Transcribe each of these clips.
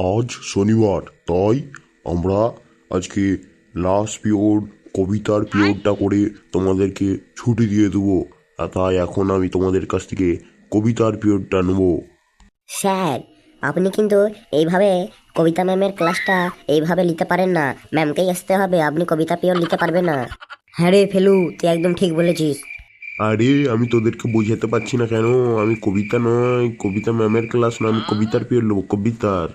আজ শনিবার, তাই আমরা আজকে লাস্ট পিরিয়ড কবিতার পিরিয়ডটা করে তোমাদেরকে ছুটি দিয়ে দেবো। আর তাই এখন আমি তোমাদের কাছ থেকে কবিতার পিরিয়ডটা নেবো। স্যার, আপনি কিন্তু এইভাবে কবিতা ম্যামের ক্লাসটা এইভাবে নিতে পারেন না। ম্যামকেই আসতে হবে, আপনি কবিতা পিওর নিতে পারবেন না। হ্যাঁ রে ফেলু, তুই একদম ঠিক বলেছিস। আরে আমি তোদেরকে বোঝাতে পারছি না কেন? আমি কবিতা নয়, কবিতা ম্যামের ক্লাস নয়, আমি কবিতার পিরিয়ড নেবো, কবিতার।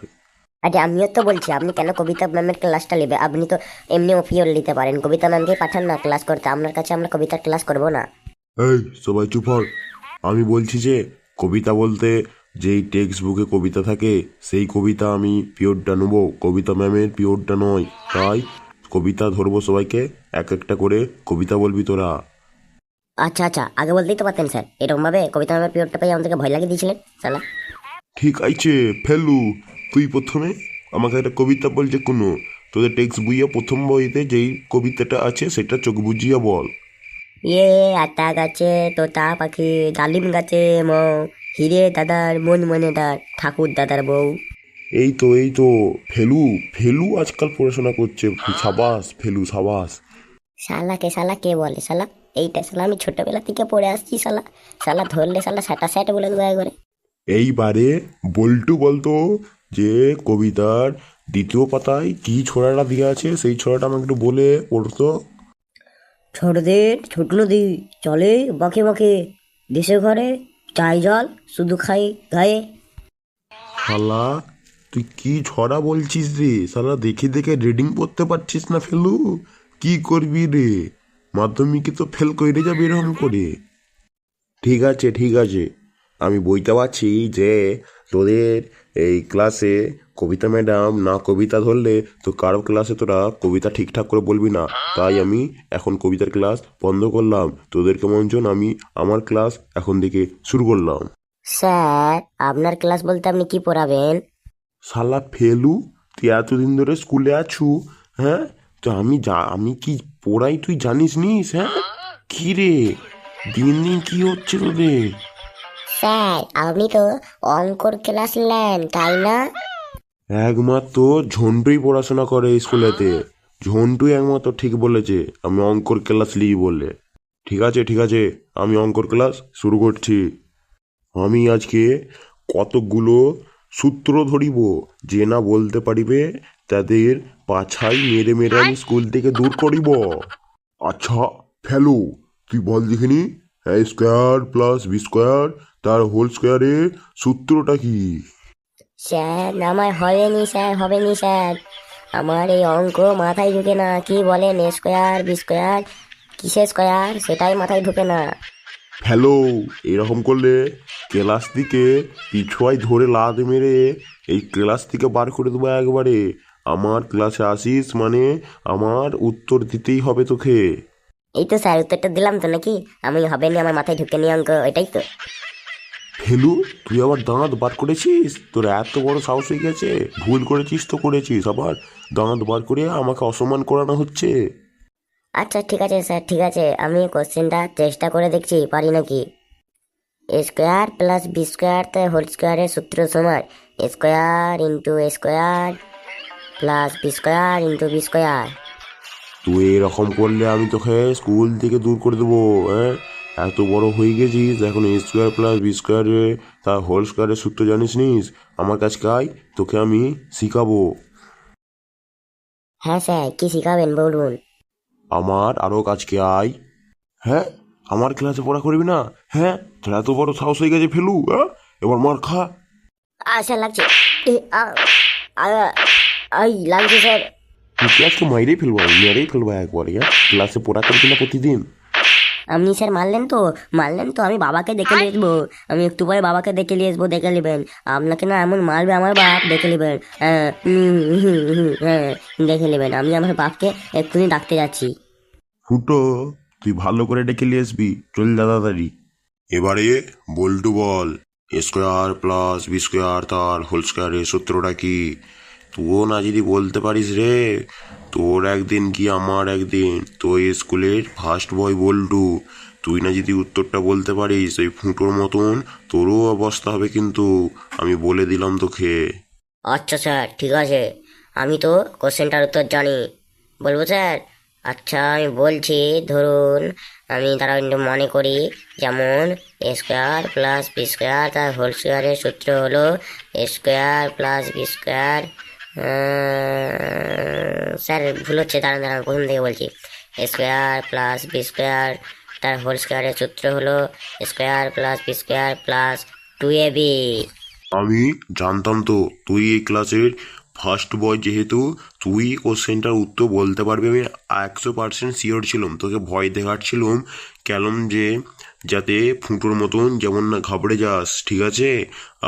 আরে আমিও তো বলছি, আপনি কেন কবিতা ম্যামের ক্লাসটা নেবে? আপনি তো এমনিও পিওর নিতে পারেন, কবিতা ম্যামকেই পাঠান না ক্লাস করতে। আপনার কাছে আমরা কবিতার ক্লাস করবো না। এই সবাই চুপ হও। আমি বলছি যে কবিতা বলতে যেই টেক্সট বুকে কবিতা থাকে সেই কবিতা আমি পিওরটা নেবো, কবিতা ম্যামের পিওরটা নয়। তাই কবিতা ধরবো, সবাইকে এক একটা করে কবিতা বলবি তোরা। আচ্ছা আচ্ছা, আগে বলতেই তো পারতেন স্যার। এরকম ভাবে কবিতা ম্যামের পিওরটা পেয়ে আমাদেরকে ভয় লাগিয়ে দিয়েছিলেন সালা। ঠিক আছে ফেলু, তুই প্রথমে আমাকে একটা কবিতা বলছে কোনো, তোদের টেক্সট বইয়ে প্রথম বইতে যেই কবিতাটা আছে সেটা চোখ বুজিয়ে বল। ইয়ে, আতা গাছে তোতা পাখি, ডালিম গাছে মৌ, হিরে দাদার মন মনে দার, ঠাকুর দাদার বউ। এই তো ফেলু, ফেলু আজকাল পড়াশোনা করছে। সাবাস ফেলু, সাবাস। শালা কে বলে শালা? এইটা শালা আমি ছোটবেলা থেকে পড়ে আসছি শালা। শালা ধরলে শালা স্যাটা স্যাট বলে দেবো একবারে। এইবারে বল্টু বলতো যে কবিতার দ্বিতীয় পাতায় কি ছড়াটা দিয়ে আছে সেই ছড়াটা আমাকে একটু বলে পড়তো। ছোটদের ছোট নদী চলে বাঁকে বাঁকে, দেশে ঘরে চাই জল শুধু খাই গায়ে। শালা তুই কি ছড়া বলছিস রে? শালা দেখে দেখে রিডিং পড়তে পারছিস না ফেলু? কি করবি রে? মাধ্যমিকে তো ফেল করে যাবে এরকম করে। ঠিক আছে ঠিক আছে, আমি বলতে পারছি যে তোদের এই ক্লাসে কবিতা ম্যাডাম না কবিতা ধরলে তো কারো ক্লাসে তোরা কবিতা ঠিকঠাক করে বলবি না। তাই আমি এখন কবিতার ক্লাস বন্ধ করলাম, তোদেরকে মঞ্চন আমি আমার ক্লাস এখন থেকে শুরু করলাম। স্যার, আপনার ক্লাস বলতে আপনি কি পড়াবেন? শালা ফেলু, তুই এতদিন ধরে স্কুলে আছু, হ্যাঁ? তো আমি কি পড়াই তুই জানিস নিস? হ্যাঁ, কি রে দিন দিন কি হচ্ছে তোদের? স্যার, আপনি তো অঙ্কর ক্লাস নেন তাই না? একমাত্র ঝন্টুই পড়াশোনা করে এই স্কুলেতে। ঝন্টুই একমাত্র ঠিক বলেছে আমি অঙ্কর ক্লাস লিই বলে। ঠিক আছে, আমি অঙ্কর ক্লাস শুরু করছি। আমি আজকে কতকগুলো সূত্র ধরিব, যে না বলতে পারিবে তাদের পাছাই মেরে মেরে আমি স্কুল থেকে দূর করিব। আচ্ছা ফেলু, তুই বল দেখিনি, এ স্কোয়ার প্লাস বি স্কোয়ার তার হোল স্কোয়ারের সূত্রটা কি? স্যার আমার হবেনি স্যার, হবেনি স্যার। আমার এই অঙ্ক মাথায় ঢুকে না। কি বলেন এ স্কোয়ার বি স্কোয়ার, কিসের স্কোয়ার সেটাই মাথায় ঢুকে না। হ্যালো, এরকম করলে ক্লাস থেকে পিছুয়াই ধরে লাদ মেরে এই ক্লাস থেকে বার করে দেবো একবারে। আমার ক্লাসে আসিস মানে আমার উত্তর দিতেই হবে তোকে। এই তো স্যার উত্তরটা দিলাম তো নাকি? আমি হবেনি, আমার মাথায় ঢুকে নি অঙ্ক, এটাই তো। ফেলু, তুই আবার দাঁত বার করেছিস? তোর এত বড় সাহস হয়ে গেছে? ভুল করেছিস তো করেছিস, আবার দাঁত বার করে আমাকে অসম্মান করানো হচ্ছে। আচ্ছা ঠিক আছে স্যার, ঠিক আছে, আমি কোশ্চেনটা চেষ্টা করে দেখছি পারি নাকি। A square plus B square তাই হোল স্কোয়ারের সূত্র সমান A square into A square plus B square into B square. তুই এরকম করলে আমি তোকে স্কুল থেকে দূর করে দেবো। হ্যাঁ, এত বড় হয়ে গেছিস এখন এ স্কোয়ার প্লাস বি স্কোয়ারে তার হোল স্কোয়ারের সূত্র জানিস নিস? আমার কাছে আয়, তোকে আমি শিখাবো। হ্যাঁ স্যার, কি শিখাবেন বলুন। আমার আরও কাছকে আয়। হ্যাঁ, আমার ক্লাসে পড়া করবি না? হ্যাঁ, তোর এত বড় সাহস হয়ে গেছে ফেলু? হ্যাঁ, এবার মার খা। আচ্ছা লাগছে। এ, আ, আ, আই লাগছে স্যার। তুই ক্লাসকে মেরেই ফেলবো একবারে। হ্যাঁ, ক্লাসে পড়া করবি না প্রতিদিন? আপনি স্যার মারলেন তো আমি বাবাকে দেখে নিয়ে আসবো। আমি একটু পরে বাবাকে দেখে নিয়ে আসবো, দেখে নেবেন। আপনাকে না এমন মারবে আমার বাপ, দেখে নেবেন। হ্যাঁ, দেখে নেবেন। আমি আমার বাপকে এক্ষুনি ডাকতে যাচ্ছি। ফুটো, তুই ভালো করে ডেকে নিয়ে আসবি, চল দাদাদারি। এবারে বল্টু বল, এ স্কোয়ার প্লাস বি স্কোয়ার তার হোল স্কোয়ারের সূত্রটা কি? তুইও না যদি বলতে পারিস রে, তোর একদিন কি আমার একদিন। তো এই স্কুলের ফার্স্ট বয় বল্টু, তুই না যদি উত্তরটা বলতে পারিস ওই ফুটোর মতন তোরও অবস্থা হবে কিন্তু, আমি বলে দিলাম তোকে। আচ্ছা স্যার ঠিক আছে, আমি তো কোশ্চেনটার উত্তর জানি, বলবো স্যার? আচ্ছা আমি বলছি, ধরুন আমি তারা কিন্তু মনে করি, যেমন A square plus B square তার হোল স্কোয়ারের সূত্র হলো A square plus B square. Sir ভুল হচ্ছে, দাঁড়ান দাঁড়ান প্রথম থেকে বলছি। A square plus B square তার হোল স্কোয়ারের সূত্র হলো square plus B square plus 2ab। আমি জানতাম তো তুই এই ক্লাসের ফার্স্ট বয়, যেহেতু তুই কোশ্চেনটার উত্তর বলতে পারবি আমি 100% শিওর ছিলাম। তোকে ভয় দেখাচ্ছিলাম কেমন যে, যাতে ফুটোর মতন যেমন না ঘাবড়ে যাস, ঠিক আছে?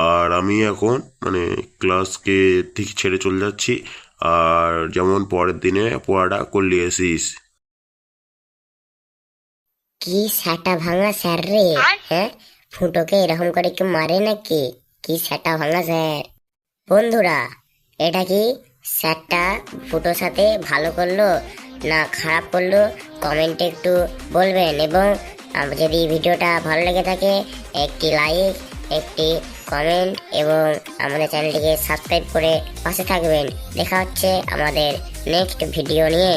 আর আমি এখন মানে ক্লাসকে ঠিক ছেড়ে চলে যাচ্ছি, আর যেমন পরের দিনে পড়াটা করলে আসিস। কি স্যাটা ভাঙা স্যার রে! হ্যাঁ, ফুটোকে এরকম করে কি মারে নাকি? কি স্যাটা ভাঙা স্যার! বন্ধুরা, এটা কি স্যারটা ফুটোর সাথে ভালো করলো না খারাপ করলো, কমেন্টে একটু বলবেন। এবং যদি ভিডিওটা ভালো লেগে থাকে, একটি লাইক, একটি কমেন্ট এবং আমাদের চ্যানেলটিকে সাবস্ক্রাইব করে পাশে থাকবেন। দেখা হচ্ছে আমাদের নেক্সট ভিডিও নিয়ে।